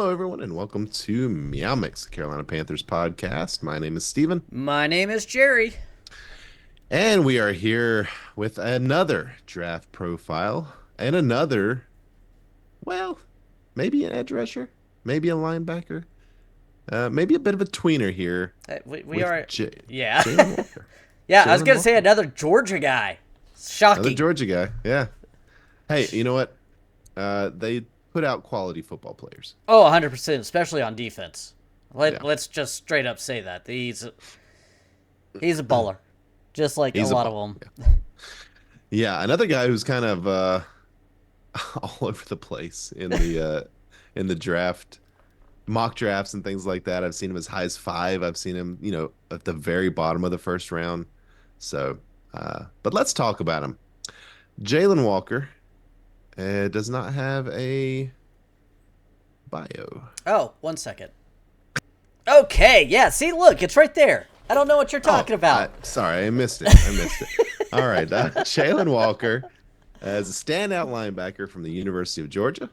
Hello, everyone, and welcome to Meow Mix, the Carolina Panthers podcast. My name is Steven, My name is Jerry. and we are here with another draft profile and another, well, maybe an edge rusher, maybe a linebacker, maybe a bit of a tweener here We with are, yeah. Jalen Walker. Yeah, I was Jalen going to say Walker, another Georgia guy. another Shocking. Georgia guy. Yeah. Hey, you know what? They put out quality football players. Oh, 100%, especially on defense. Yeah. Let's just straight up say that. He's a baller, just like a He's a lot of ball. them. Yeah, another guy who's kind of all over the place in the draft, mock drafts and things like that. I've seen him as high as 5. I've seen him, at the very bottom of the first round. So, but let's talk about him. Jalen Walker does not have a bio. Oh, 1 second. Okay, yeah, see, look, it's right there. I don't know what you're talking about. Sorry, I missed it. I missed it. All right, Jalen Walker is a standout linebacker from the University of Georgia.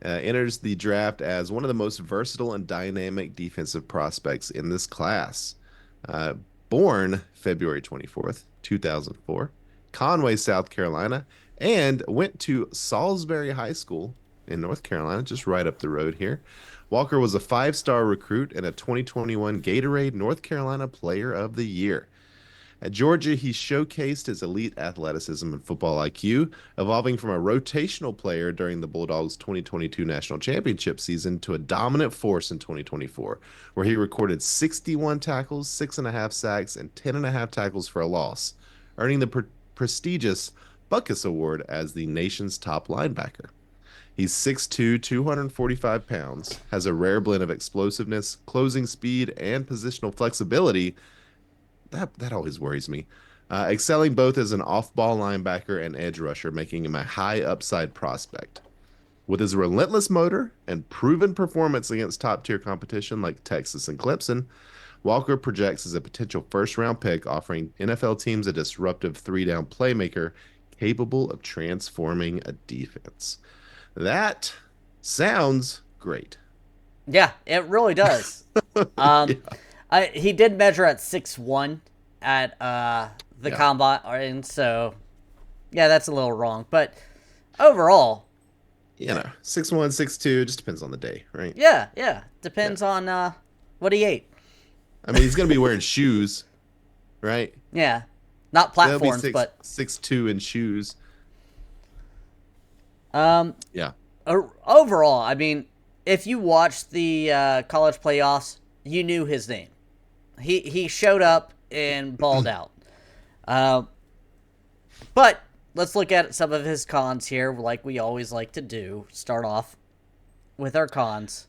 Enters the draft as one of the most versatile and dynamic defensive prospects in this class. Uh, Born February 24th, 2004, Conway, South Carolina, and went to Salisbury High School in North Carolina, just right up the road here. Walker was a 5-star recruit and a 2021 Gatorade North Carolina Player of the Year. At Georgia, he showcased his elite athleticism and football IQ, evolving from a rotational player during the Bulldogs' 2022 national championship season to a dominant force in 2024, where he recorded 61 tackles, 6.5 sacks, and 10.5 tackles for a loss, earning the prestigious Buckus Award as the nation's top linebacker. He's 6'2", 245 pounds, has a rare blend of explosiveness, closing speed, and positional flexibility. That always worries me. Excelling both as an off-ball linebacker and edge rusher, making him a high upside prospect. With his relentless motor and proven performance against top-tier competition like Texas and Clemson, Walker projects as a potential first-round pick, offering NFL teams a disruptive three-down playmaker capable of transforming a defense. That sounds great. Yeah, it really does. Um, Yeah. he did measure at 6'1" at the Yeah. combine, and so yeah, that's a little wrong. But overall, 6'1", 6'2", just depends on the day, right? yeah, Yeah. depends on what he ate. I mean, he's gonna be wearing shoes, right? Yeah, not They'll be platforms, but 6'2" in shoes. um, Yeah. overall, I mean, if you watched the college playoffs, you knew his name. He showed up and balled out. Uh, but let's look at some of his cons here, like we always like to do. Start off with our cons.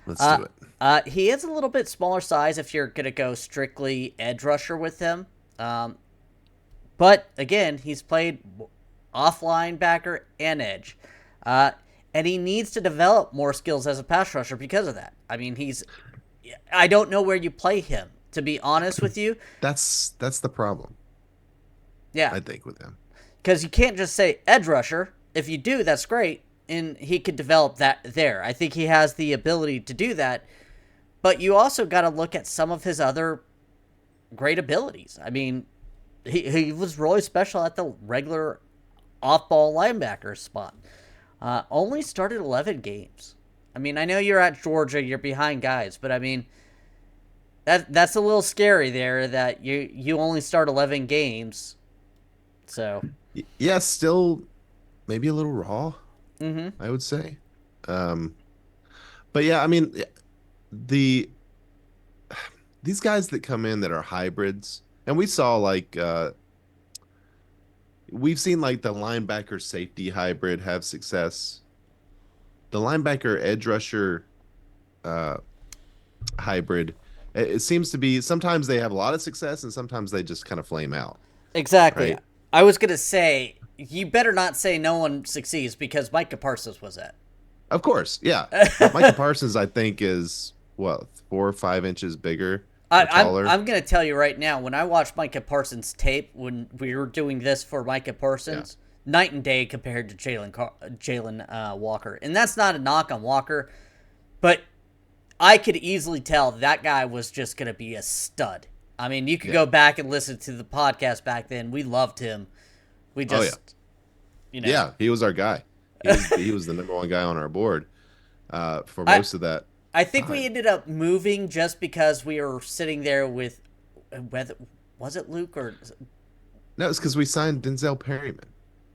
Let's do it. He is a little bit smaller size if you're going to go strictly edge rusher with him. But again, he's played off linebacker and edge. And he needs to develop more skills as a pass rusher because of that. I mean, I don't know where you play him, to be honest with you. That's the problem, Yeah, I think, with him. because you can't just say edge rusher. If you do, that's great, and he could develop that there. I think he has the ability to do that, but you also got to look at some of his other great abilities. I mean, he was really special at the regular off-ball linebacker spot. Only started 11 games. I mean, I know you're at Georgia, you're behind guys, but I mean, that's a little scary there that you only start 11 games. So, Yeah, still maybe a little raw, mm-hmm. I would say. Um, but yeah, I mean, the these guys that come in that are hybrids, and we saw we've seen like the linebacker safety hybrid have success. The linebacker edge rusher uh, hybrid, it seems to be sometimes they have a lot of success and sometimes they just kind of flame out, Exactly. right? I was gonna say you better not say no one succeeds because Micah Parsons was that. Of course, yeah. Micah Parsons, I think, is what 4 or 5 inches bigger or taller. I'm gonna tell you right now. When I watched Micah Parsons tape when we were doing this for Micah Yeah, Parsons, night and day compared to Jalen Walker, and that's not a knock on Walker. But I could easily tell that guy was just going to be a stud. I mean, you could Yeah. go back and listen to the podcast back then. We loved him. We Oh yeah. just, you know, Yeah, he was our guy. He was the number one guy on our board for I most of that I think we time. ended up moving just because we were sitting there with whether was it Luke or No, it's because we signed Denzel Perryman,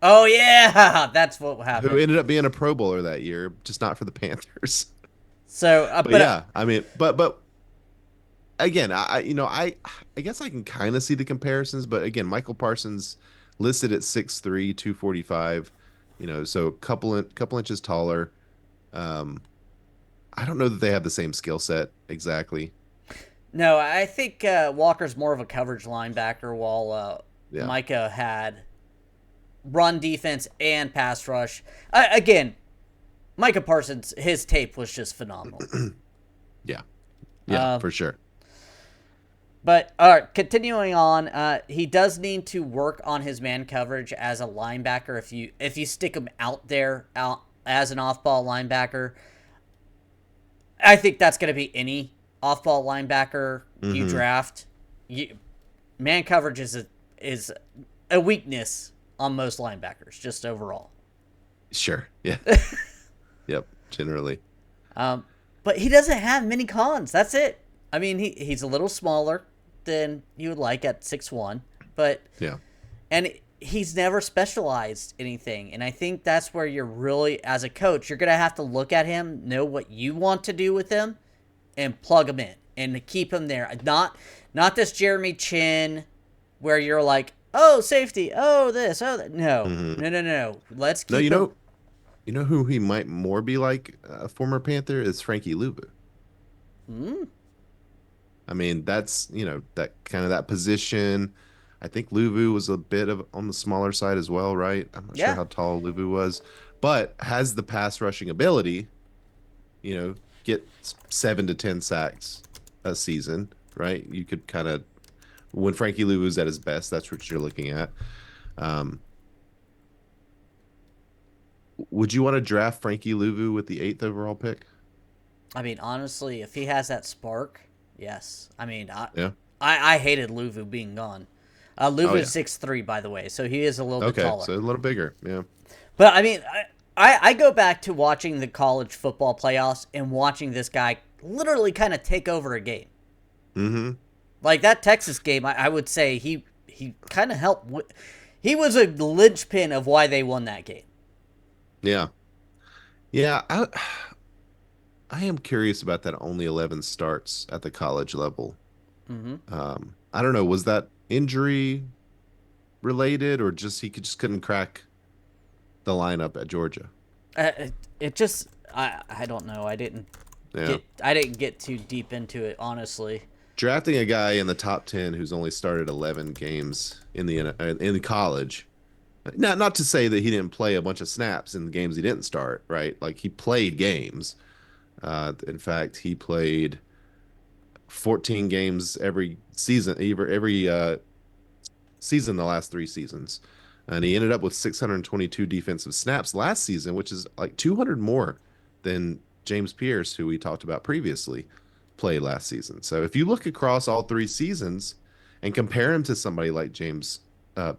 oh yeah, that's what who happened. ended up being a Pro Bowler that year, just not for the Panthers. So, But yeah, I mean, but again, I guess I can kind of see the comparisons, but again, Michael Parsons listed at 6'3", 245, so a couple inches taller. Um, I don't know that they have the same skill set exactly. no, I think Walker's more of a coverage linebacker, while Yeah. Micah had run defense and pass rush. Again, Micah Parsons, his tape was just phenomenal. Yeah. Yeah, Um, for sure. But all right, continuing on, he does need to work on his man coverage as a linebacker. If you stick him out as an off ball linebacker, I think that's going to be any off ball linebacker you Hmm. draft. Man coverage is a weakness on most linebackers, just overall. Sure. Yeah. Yep. Generally. Um, but he doesn't have many cons. That's it. I mean, he's a little smaller than you would like at 6'1", but Yeah. and he's never specialized anything. And I think that's where you're really, as a coach, you're gonna have to look at him, know what you want to do with him, and plug him in and keep him there. Not this Jeremy Chin, where you're like, oh safety, oh this, oh that. No, Hmm. no, no, no. Let's No, keep him. you know who he might more be like a former Panther is Frankie Louvu. Hmm? I mean, that's, that kind of that position. I think Luvu was a bit of on the smaller side as well, right? I'm not sure Yeah, how tall Luvu was, but has the pass rushing ability, get 7 to 10 sacks a season, right? You could kind of when Frankie Luvu's at his best, that's what you're looking at. Um, would you want to draft Frankie Luvu with the eighth overall pick? I mean, honestly, if he has that spark, yes. I mean, Yeah. I hated Luvu being gone. Oh Luvu is yeah. 6'3", by the way, so he is a little bit Okay, taller. so a little bigger. Yeah. But I mean, I go back to watching the college football playoffs and watching this guy literally kind of take over a game. Mm-hmm. Like that Texas game, I would say he kind of helped. He was a linchpin of why they won that game. Yeah. Yeah. I am curious about that only 11 starts at the college level. Hmm. I don't know, was that injury related or just couldn't crack the lineup at Georgia? It just I don't know. Yeah. I didn't get too deep into it, honestly. Drafting a guy in the top 10 who's only started 11 games in college. Not to say that he didn't play a bunch of snaps in the games he didn't start, right? Like he played games. In fact, he played 14 games every season, every season the last 3 seasons. And he ended up with 622 defensive snaps last season, which is like 200 more than James Pierce, who we talked about previously, played last season. So if you look across all 3 seasons and compare him to somebody like James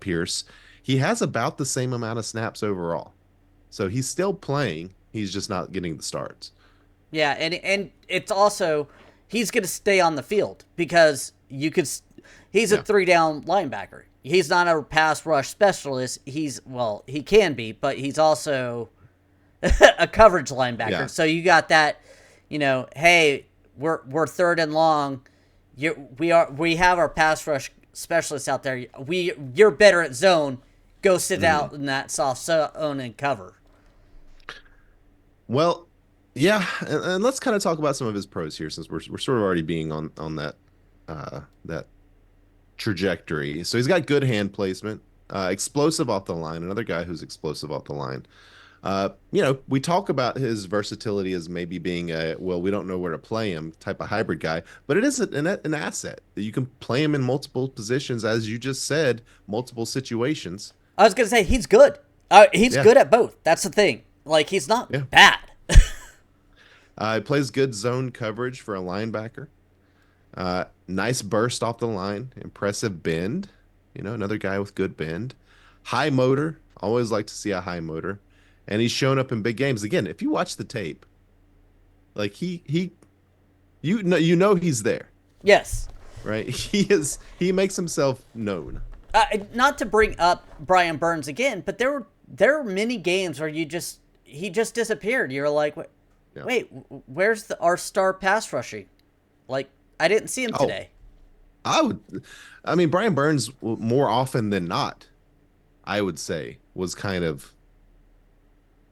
Pierce, he has about the same amount of snaps overall. So he's still playing. He's just not getting the starts. Yeah, and it's also he's going to stay on the field because he's a Yeah. 3 down linebacker. He's not a pass rush specialist. He can be, but he's also a coverage linebacker. Yeah. So you got that, hey, we're third and long. We have our pass rush specialists out there. You're better at zone. Go sit Mhm. out in that soft zone and cover. Well, yeah, and let's kind of talk about some of his pros here, since we're sort of already being on that trajectory. So he's got good hand placement, explosive off the line. Another guy who's explosive off the line. We talk about his versatility as maybe being we don't know where to play him type of hybrid guy, but it is an asset that you can play him in multiple positions, as you just said, multiple situations. I was gonna say he's good. He's Yeah, good at both. That's the thing. Like he's yeah. not bad. He plays good zone coverage for a linebacker. Nice burst off the line, impressive bend. Another guy with good bend. High motor. Always like to see a high motor. And he's shown up in big games. Again, if you watch the tape, like you know he's there, Yes. right? He makes himself known. Not to bring up Brian Burns again, but there were many games where he just disappeared. You're like, Yeah. wait, where's our star pass rushing? Like, I didn't see him Oh, today. I would. I mean, Brian Burns more often than not, I would say, was kind of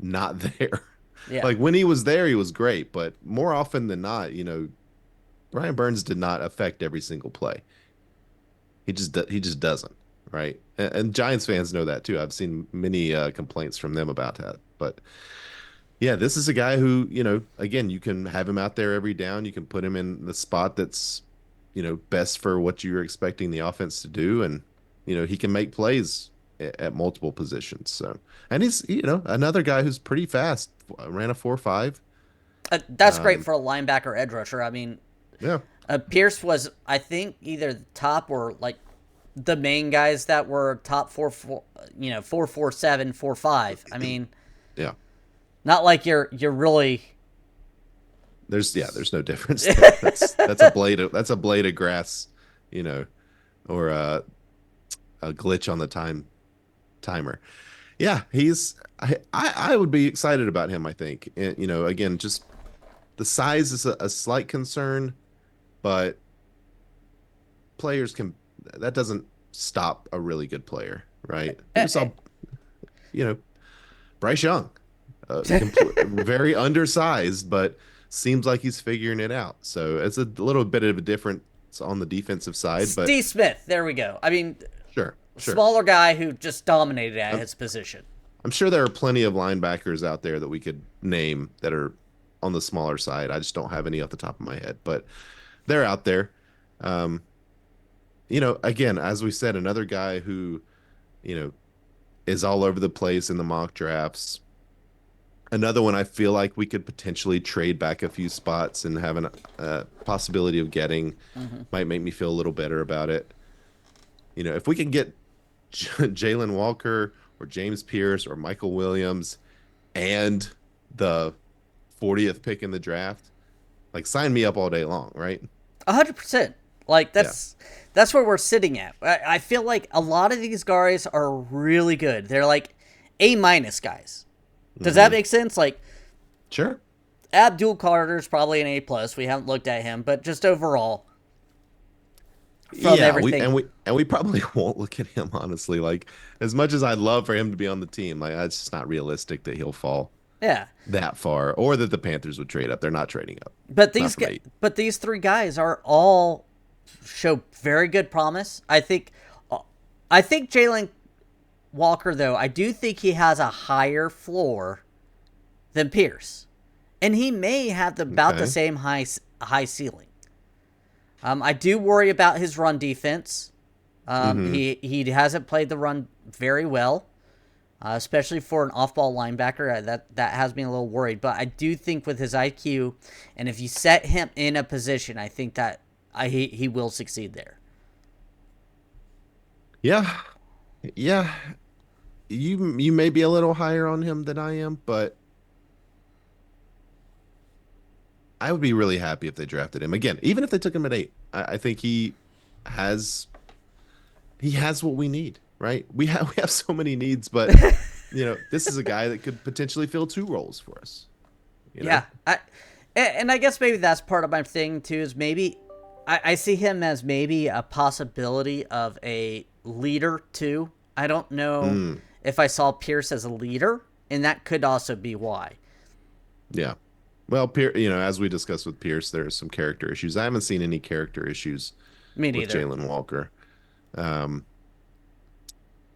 not there. Yeah. Like when he was there, he was great, but more often than not, Brian Burns did not affect every single play. He just doesn't, right? And Giants fans know that too. I've seen many complaints from them about that. But yeah, this is a guy who, again, you can have him out there every down. You can put him in the spot that's, best for what you're expecting the offense to do, and he can make plays at multiple positions. So, and he's, another guy who's pretty fast. Ran a 4.5. That's great Um, for a linebacker edge rusher. I mean, yeah, Pierce was, I think, either the top or like the main guys that were top 4.47, 4.5. I mean, yeah. not like you're really. There's no difference there. That's a blade of grass, you know, or a glitch on the timer. Yeah, I would be excited about him, I think. And, again, just the size is a slight concern, but players can that doesn't stop a really good player, right? We just saw, you know, Bryce Young, very undersized, but seems like he's figuring it out. So it's a little bit of a difference on the defensive side, but Steve Smith, there we go. I mean, sure, sure. smaller guy who just dominated at I'm, his position. I'm sure there are plenty of linebackers out there that we could name that are on the smaller side. I just don't have any off the top of my head, but they're out there. Um, again, as we said, another guy who, you know, is all over the place in the mock drafts. Another one I feel like we could potentially trade back a few spots and have a possibility of getting. Might make me feel a little better about it. If we can get Jalen Walker or James Pierce or Michael Williams and the 40th pick in the draft, like sign me up all day long, right? 100%. Like Yeah. that's where we're sitting at. I feel like a lot of these guys are really good. They're like A minus guys. Does that make sense? Like Sure. Abdul Carter's probably an A plus. We haven't looked at him, but just overall from Yeah, we everything. and we and we probably won't look at him honestly. Like as much as I'd love for him to be on the team, like it's just not realistic that he'll fall Yeah. that far, or that the Panthers would trade up. They're not trading up. But Not from 8. these three guys are all show very good promise. I think Jalen Walker, though, I do think he has a higher floor than Pierce, and he may have about the Okay. same high ceiling. I do worry about his run defense. Hmm. He hasn't played the run very well, especially for an off-ball linebacker. That has me a little worried. But I do think with his IQ, and if you set him in a position, I think that he will succeed there. Yeah. Yeah. You may be a little higher on him than I am, but I would be really happy if they drafted him again, even if they took him at 8. I think has he has what we need, right? We have so many needs, but this is a guy that could potentially fill 2 roles for us. You know? Yeah, and I guess maybe that's part of my thing too. Is maybe I see him as maybe a possibility of a leader too. I don't know Mm, if I saw Pierce as a leader, and that could also be why. yeah. Well, as we discussed with Pierce, there are some character issues. I haven't seen any character issues Me with neither. Jalen Walker. Um,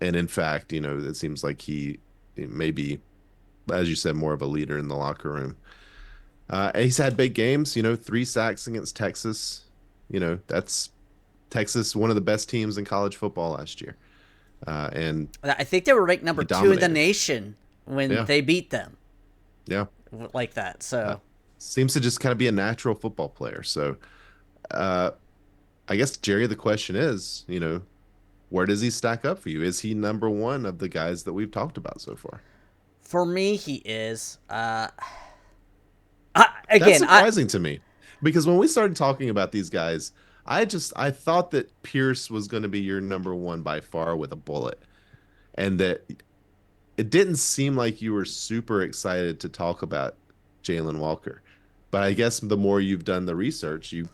and in fact, it seems like he may be, as you said, more of a leader in the locker room. He's had big games, 3 sacks against Texas. That's Texas, one of the best teams in college football last year. And I think they were ranked number he 2 in the dominated. nation when Yeah. they beat them Yeah. like that. So seems to just kind of be a natural football player. So, uh, I guess Jerry, the question is, where does he stack up for you? Is he number one of the guys that we've talked about so far? For me, he is. That's Again, I surprising to me because when we started talking about these guys, I thought that Pierce was going to be your number one by far with a bullet, and that it didn't seem like you were super excited to talk about Jalen Walker. But I guess the more you've done the research, you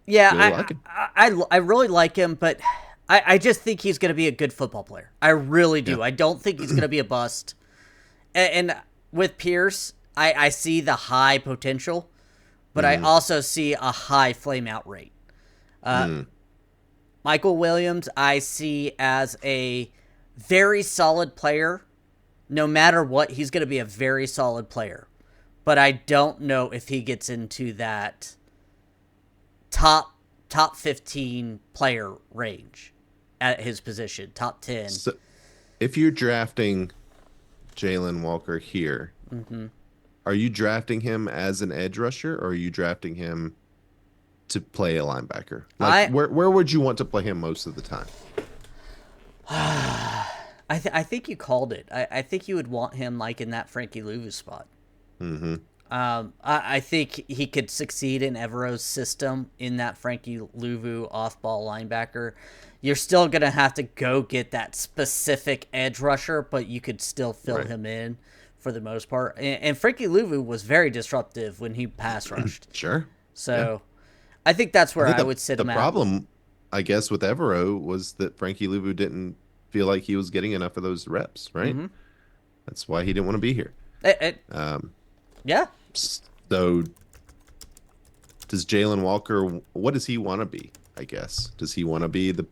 yeah, really like him. I really like him, but I just think he's going to be a good football player. I really Yeah. do. I don't think he's going to be a bust. And with Pierce, I see the high potential, but I Hmm. also see a high flame out rate. Mm. Michael Williams, I see as a very solid player. No matter what, he's going to be a very solid player. But I don't know if he gets into that top top 15 player range at his position, top 10. So if you're drafting Jalen Walker here, are you drafting him as an edge rusher or are you drafting him to play a linebacker? Like I where would you want to play him most of the time? I think you called it. I think you would want him like in that Frankie Louvu spot. Hmm. I think he could succeed in Evero's system in that Frankie Louvu off-ball linebacker. You're still gonna have to go get that specific edge rusher, but you could still fill Right. him in for the most part. And Frankie Louvu was very disruptive when he pass rushed. Sure. Yeah. So I think that's I where think I the would sit the him at. problem, I guess, with Evero was that Frankie Luvu didn't feel like he was getting enough of those reps, right? Mm-hmm. That's why he didn't want to be here. Um, Yeah, so does Jalen Walker, what does he want to be, I guess? Does he want to be the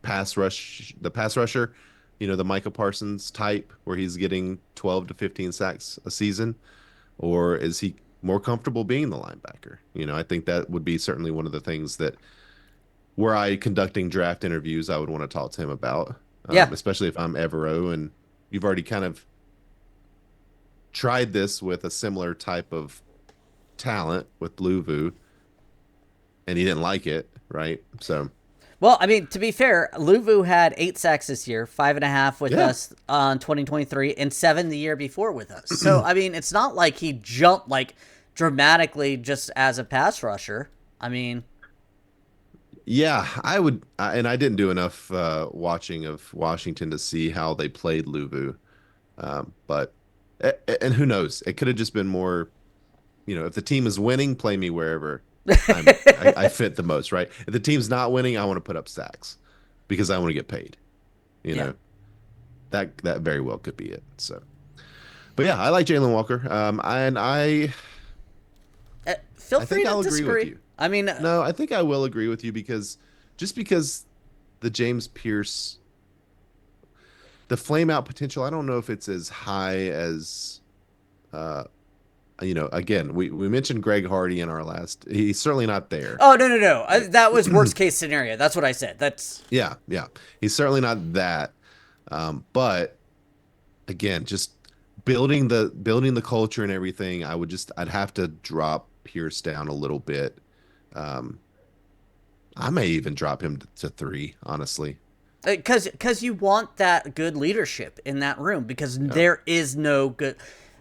pass rusher, the Micah Parsons type where he's getting 12 to 15 sacks a season? Or is he more comfortable being the linebacker? I think that would be certainly one of the things that were I conducting draft interviews, I would want to talk to him about, yeah, especially if I'm Evero and you've already kind of tried this with a similar type of talent with Luvu and he didn't like it, right? So, Well, I mean, to be fair, Luvu had 8 sacks this year, 5.5 with yeah, us on 2023, and 7 the year before with us. So, I mean, it's not like he jumped like dramatically just as a pass rusher. I mean, yeah, I would, and I didn't do enough watching of Washington to see how they played Luvu, but and who knows? It could have just been more, if the team is winning, play me wherever I fit the most, right? If the team's not winning, I want to put up sacks because I want to get paid. You yeah. know, that very well could be it. So, but yeah, I like Jalen Walker. And Feel I free think to I'll agree with disagree. you. I mean, No, I think I will agree with you because just because the James Pierce, the flame out potential, I don't know if it's as high as uh again, we mentioned Greg Hardy in our last. He's certainly not there. oh, no, no, no. Right? That was worst case scenario. That's what I said. That's, Yeah, yeah. He's certainly not that. But again, just building the culture and everything, I'd have to drop Pierce down a little bit. Um, I may even drop him to three, honestly. because you want that good leadership in that room because Yeah. there is no good.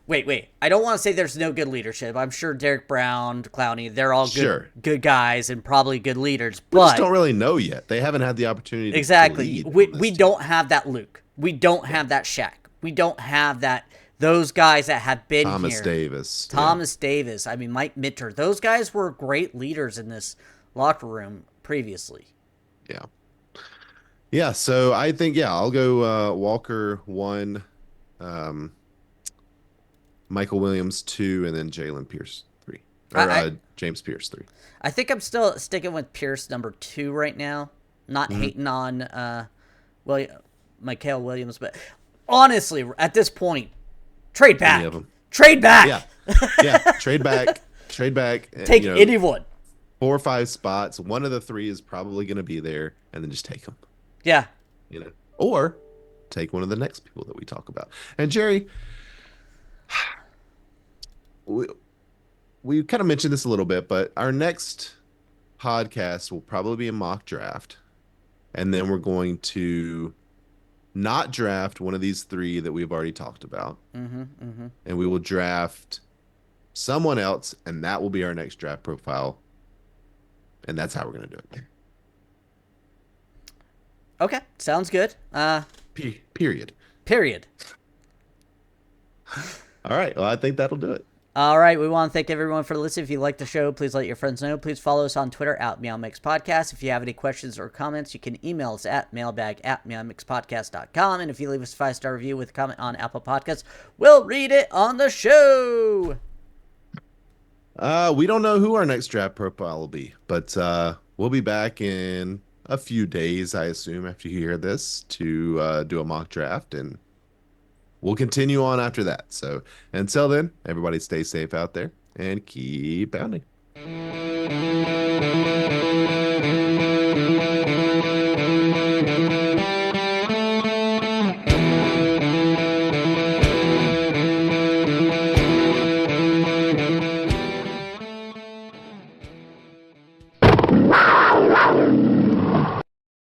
Wait. I don't want to say there's no good leadership. I'm sure Derek Brown, Clowney, they're all Sure. good guys and probably good leaders. We just But don't really know yet. They haven't had the opportunity to exactly, lead on we this team. don't have that Luke. We don't Yeah. have that Shaq. We don't have that those guys that have been Thomas here. Davis. Yeah. Thomas Davis. I mean, Mike Minter. Those guys were great leaders in this locker room previously. Yeah. Yeah. So I think, yeah, I'll go Walker one, um, Michael Williams two, and then Jalen Pierce three. I, Or I James Pierce three. I think I'm still sticking with Pierce number 2 right now. Not Mhm. hating on William, Mikael Williams, but honestly, at this point, trade Any back. of them. Trade Yeah. back. Yeah. Trade back. Trade back. Take anyone. 4 or 5 spots. One of the three is probably going to be there, and then just take them. Yeah. Or take one of the next people that we talk about. And Jerry, we, we kind of mentioned this a little bit, but our next podcast will probably be a mock draft. And then we're going to not draft one of these three that we've already talked about. Mm-hmm. Mm-hmm. And we will draft someone else, and that will be our next draft profile. And that's how we're going to do it. Okay, sounds good. Period. Period. All right. Well, I think that'll do it. All right, we want to thank everyone for listening. If you like the show, please let your friends know. Please follow us on Twitter at MeowMixPodcast. If you have any questions or comments, you can email us at mailbag@meowmixpodcast.com. And if you leave us a 5-star review with a comment on Apple Podcasts, we'll read it on the show. We don't know who our next draft profile will be, but we'll be back in a few days, I assume, after you hear this to do a mock draft, and we'll continue on after that. So until then, everybody stay safe out there and keep pounding.